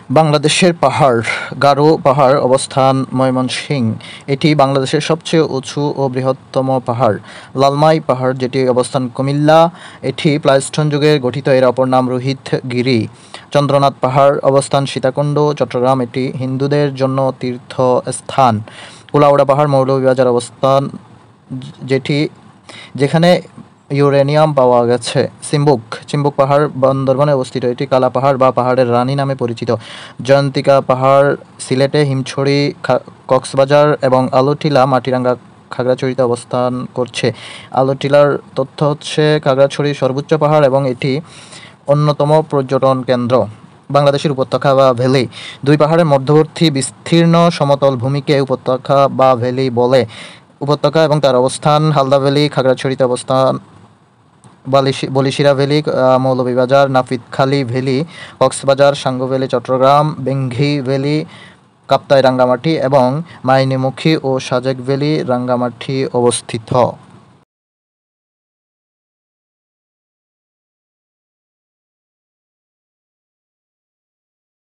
বাংলাদেশের পাহাড়। গারো পাহাড় অবস্থান ময়মনসিংহ। এটি বাংলাদেশের সবচেয়ে উঁচু ও বৃহত্তম পাহাড়। লালমাই পাহাড়, যেটি অবস্থান কুমিল্লা, এটি প্লাইস্টোন যুগে গঠিত। এর অপর নাম রোহিতগিরি। চন্দ্রনাথ পাহাড় অবস্থান সীতাকুণ্ড, চট্টগ্রাম, এটি হিন্দুদের জন্য তীর্থস্থান। কুলাউড়া পাহাড় মৌলভীবাজার অবস্থান, যেখানে ইউরেনিয়াম পাওয়া গেছে। চিম্বুক পাহাড় বান্দরবানে অবস্থিত, এটি কালা পাহাড় বা পাহাড়ের রানী নামে পরিচিত। জয়ন্তিকা পাহাড় সিলেটে, হিমছড়ি কক্সবাজার এবং আলোটিলা মাটিরাঙ্গা খাগড়াছড়িতে অবস্থান করছে। আলোটিলার তথ্য হচ্ছে খাগড়াছড়ির সর্বোচ্চ পাহাড় এবং এটি অন্যতম পর্যটন কেন্দ্র। বাংলাদেশের উপত্যকা বা ভ্যালি। দুই পাহাড়ের মধ্যবর্তী বিস্তীর্ণ সমতল ভূমিকে উপত্যকা বা ভ্যালি বলে। উপত্যকা এবং তার অবস্থান: হালদা ভ্যালি খাগড়াছড়িতে অবস্থান, Balishira valley Moulvibazar, Napitkhali valley Cox's Bazar, Sangu valley Chattogram, Bengi valley Kaptai Rangamati এবং মাইনীমুখী ও সাজেক ভ্যালি রাঙ্গামাটি অবস্থিত।